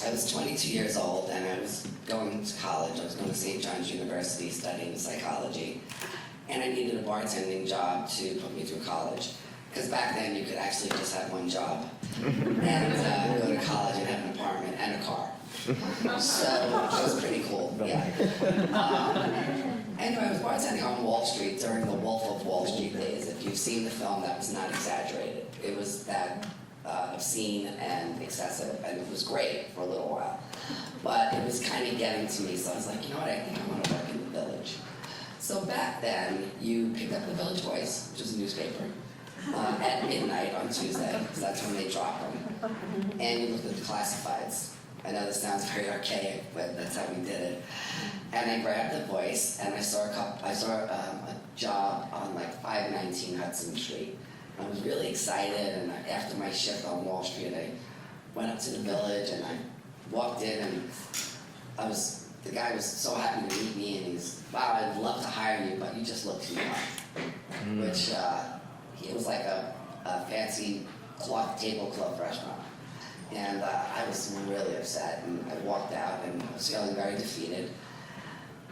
I was 22 years old, and I was going to college. I was going to St. John's University studying psychology, and I needed a bartending job to put me through college. Because back then, you could actually just have one job and go to college and have an apartment and a car. So that was pretty cool, yeah. Anyway, I was bartending on Wall Street during the Wolf of Wall Street days. If you've seen the film, that was not exaggerated. It was that obscene and excessive, and it was great for a little while. But it was kind of getting to me, so I was like, you know what, I think I want to work in the Village. So back then, you picked up the Village Voice, which is a newspaper, at midnight on Tuesday, because that's when they drop them. And you looked at the classifieds. I know this sounds very archaic, but that's how we did it. And I grabbed the Voice, and I saw a job on like 519 Hudson Street. I was really excited, and after my shift on Wall Street, I went up to the Village, and I walked in, and the guy was so happy to meet me, and he's, wow, I'd love to hire you, but you just look too young. Which, it was like a fancy tablecloth restaurant. And I was really upset, and I walked out, and I was feeling very defeated.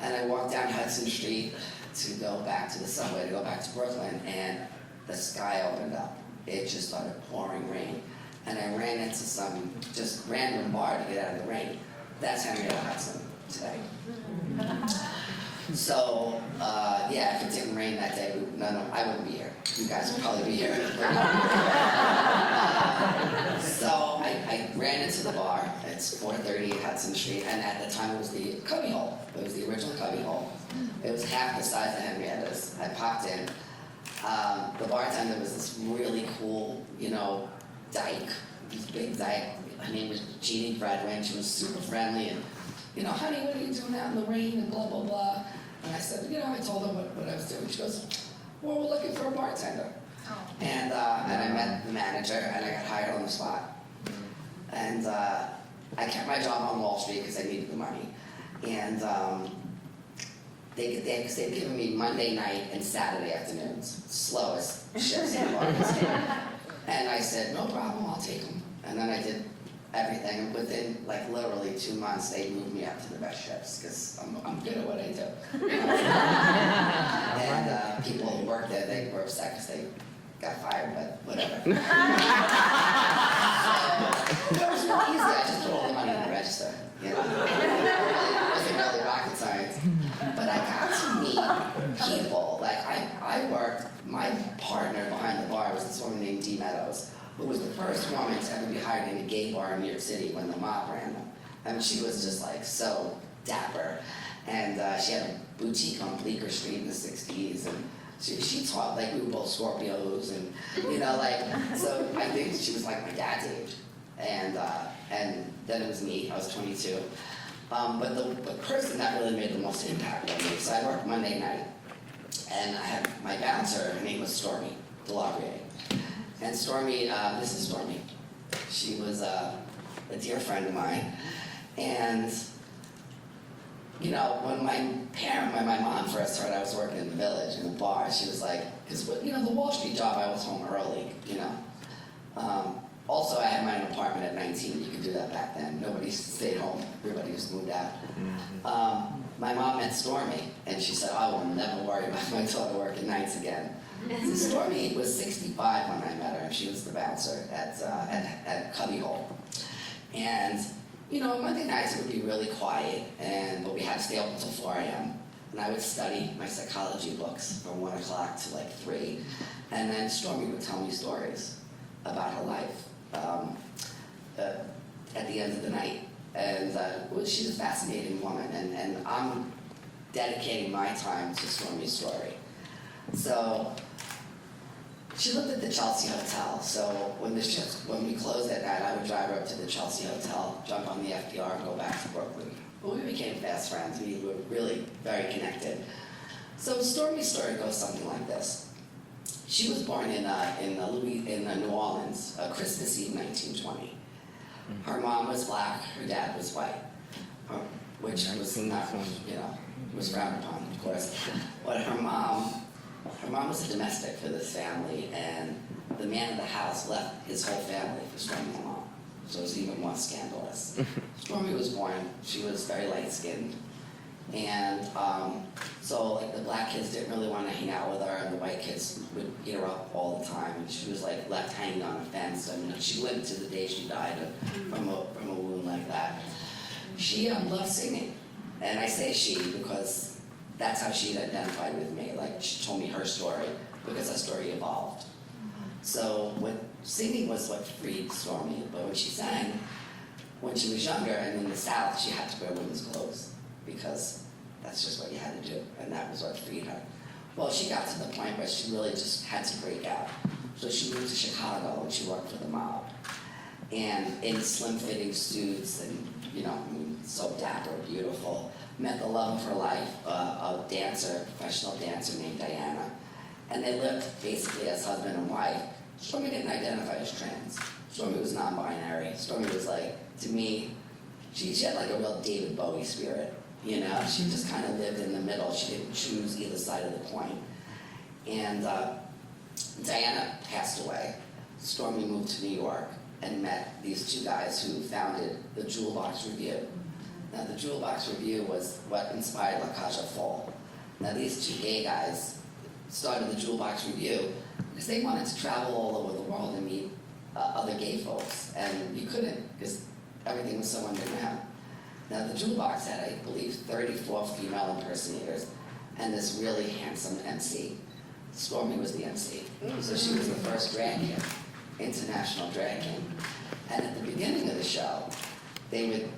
And I walked down Hudson Street to go back to the subway, to go back to Brooklyn, and the sky opened up. It just started pouring rain. And I ran into some just random bar to get out of the rain. That's Henrietta Hudson today. So, yeah, if it didn't rain that day, I wouldn't be here. You guys would probably be here. So I ran into the bar. It's 438 Hudson Street, and at the time it was the cubby hole. It was the original cubby hole. It was half the size of Henrietta's. I popped in. The bartender was this really cool, dyke, this big dyke. Her name was Jeannie Fredwin. She was super friendly, and, honey, what are you doing out in the rain, and blah, blah, blah. And I said, I told her what I was doing. She goes, well, we're looking for a bartender. And I met the manager, and I got hired on the spot. And I kept my job on Wall Street because I needed the money. And they'd given me Monday night and Saturday afternoons, slowest shifts in the market. And I said, no problem, I'll take them. And then I did everything. And within, literally 2 months, they moved me up to the best shifts because I'm good at what I do. And people who worked there, they were upset because they got fired, but whatever. So, it was really easy. I just put all the money in the register. It wasn't really rocket science. But I got to meet people. My partner behind the bar was this woman named Dee Meadows, who was the first woman to ever be hired in a gay bar in New York City when the mob ran them. I mean, she was just so dapper. And she had a boutique on Bleecker Street in the 60s. And she taught, we were both Scorpios. And, so I think she was like my dad's age. And then it was me. I was 22. But the person that really made the most impact on me, so I worked Monday night. And I had my bouncer, her name was Stormé Delagrier. And Stormé, this is Stormé. She was a dear friend of mine. And, when my mom first heard I was working in the Village, in the bar, she was like, because, the Wall Street job, I was home early, Also, I had my own apartment at 19. You could do that back then. Nobody stayed home. Everybody just moved out. My mom met Stormé, and she said, I will never worry about my daughter working nights again. So Stormé was 65 when I met her, and she was the bouncer at Cubby Hole. And, Monday nights it would be really quiet, but we had to stay open until 4 a.m. And I would study my psychology books from 1 o'clock to 3. And then Stormé would tell me stories about her life at the end of the night. And she's a fascinating woman, and I'm dedicating my time to Stormy's story. So she lived at the Chelsea Hotel, so when we closed at night, I would drive her up to the Chelsea Hotel, jump on the FDR, and go back to Brooklyn. But we became fast friends. We were really very connected. So Stormy's story goes something like this. She was born in New Orleans, Christmas Eve, 1920. Her mom was black, her dad was white, which was not, was frowned upon, of course. But her mom was a domestic for this family, and the man of the house left his whole family for Stormy's mom. so it was even more scandalous. Stormé was born, she was very light-skinned, and so like the black kids didn't really want to hang out with her, and the white kids would eat her up all the time, and she was like left hanging on a fence. I mean, she lived to the day she died from a wound like that. She loved singing, and I say she because that's how she identified with me. Like, she told me her story because her story evolved. So singing was what freed Stormé, but when she sang, when she was younger and in the South, she had to wear women's clothes because that's just what you had to do, and that was what freed her. Well, she got to the point where she really just had to break out. So she moved to Chicago and she worked for the mob. And in slim-fitting suits and, you know, I mean, so dapper, beautiful, met the love of her life, a dancer, professional dancer named Diana. And they lived basically as husband and wife. Stormé didn't identify as trans. Stormé was non-binary. Stormé was like, to me, she had like a real David Bowie spirit. You know, she just kind of lived in the middle. She didn't choose either side of the coin. And Diana passed away. Stormé moved to New York and met these two guys who founded the Jewel Box Review. Now, the Jewel Box Review was what inspired La Cage aux Folles. Now, these two gay guys started the Jewel Box Review because they wanted to travel all over the world and meet other gay folks, and you couldn't because everything was so underground. Now, the Jewel Box had, I believe, 34 female impersonators and this really handsome MC. Stormé was the MC, so she was the first drag king, international drag king. And at the beginning of the show, they would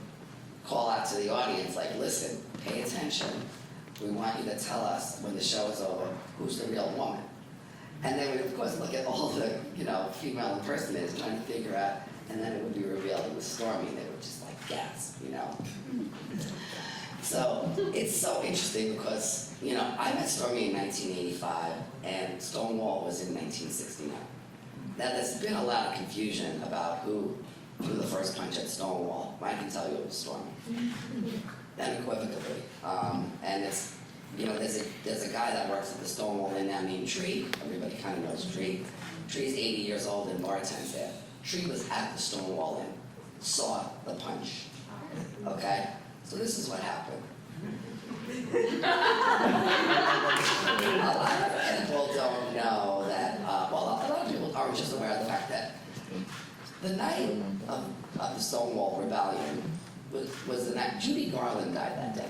call out to the audience like, listen, pay attention. We want you to tell us when the show is over who's the real woman. And they would, of course, look at all the, you know, female impersonators trying to figure out, and then it would be revealed it was Stormé, and they would just like gasp, you know. So it's so interesting because, you know, I met Stormé in 1985, and Stonewall was in 1969. Now, there's been a lot of confusion about who threw the first punch at Stonewall. I can tell you it was Stormé, unequivocally. And it's, you know, there's a guy that works at the Stonewall Inn now named Tree. Everybody kind of knows Tree. Tree's 80 years old and bartends there. Tree was at the Stonewall Inn, saw the punch. Okay? So this is what happened. A lot of people don't know that, well, a lot of people aren't just aware of the fact that the night of the Stonewall Rebellion was the night Judy Garland died that day.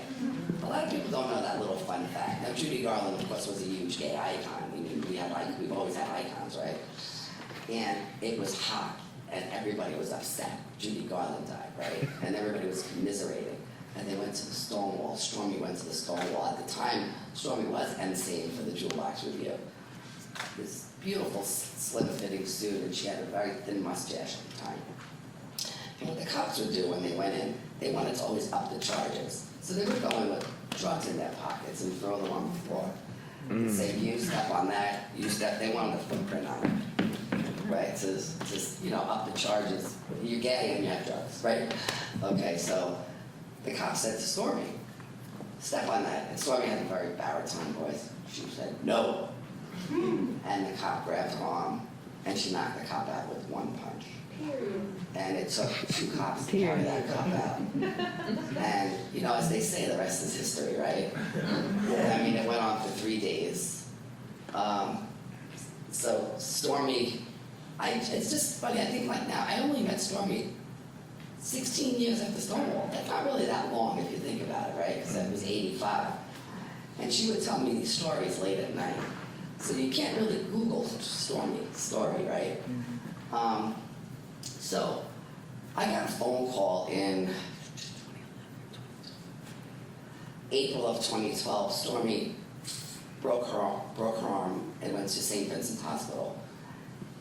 A lot of people don't know that little fun fact. Now, Judy Garland, of course, was a huge gay icon. We've always had icons, right? And it was hot, and everybody was upset. Judy Garland died, right? And everybody was commiserating. And they went to the Stonewall. Stormé went to the Stonewall. At the time, Stormé was emceeing for the Jewel Box Review. This beautiful, slim-fitting suit, and she had a very thin mustache at the time. And what the cops would do when they went in, they wanted to always up the charges. So they would go in with drugs in their pockets and throw them on the floor. And say, you step on that, you step, they wanted a footprint on it. Right, to just, you know, up the charges. You're gay and you have drugs, right? Okay, so the cop said to Stormé, step on that. And Stormé had a very baritone voice. She said, no. And the cop grabbed her arm, and she knocked the cop out with one punch. And it took two cops to carry that cop out. And, you know, as they say, the rest is history, right? I mean, it went on for 3 days. So Stormé, it's just funny, I think like now, I only met Stormé 16 years after Stonewall. That's not really that long if you think about it, right? Because that was 85. And she would tell me these stories late at night. So you can't really Google Stormé's story, right? So I got a phone call in April of 2012. Stormé broke her arm and went to St. Vincent's Hospital.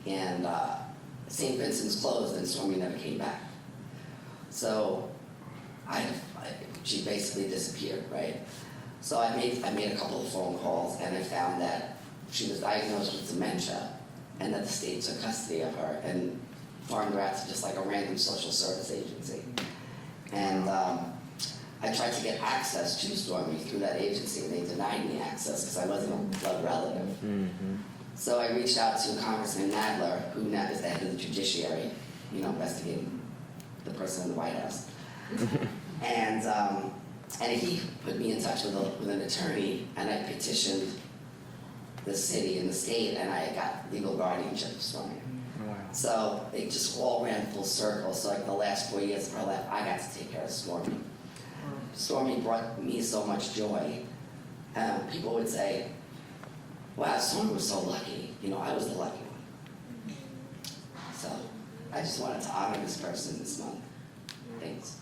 And St. Vincent's closed, and Stormé never came back. So she basically disappeared, right? So I made a couple of phone calls, and I found that she was diagnosed with dementia, and that the state took custody of her and farmed her out to just like a random social service agency. And I tried to get access to Stormé through that agency, and they denied me access because I wasn't a blood relative. Mm-hmm. So I reached out to Congressman Nadler, who now is the head of the judiciary, you know, investigating the person in the White House. And he put me in touch with an attorney, and I petitioned the city and the state, and I got legal guardianship for Stormé. Wow. So it just all ran full circle. So like the last 4 years of her life, I got to take care of Stormé. Stormé brought me so much joy. People would say, wow, Stormé was so lucky. You know, I was the lucky one. So I just wanted to honor this person this month. Thanks.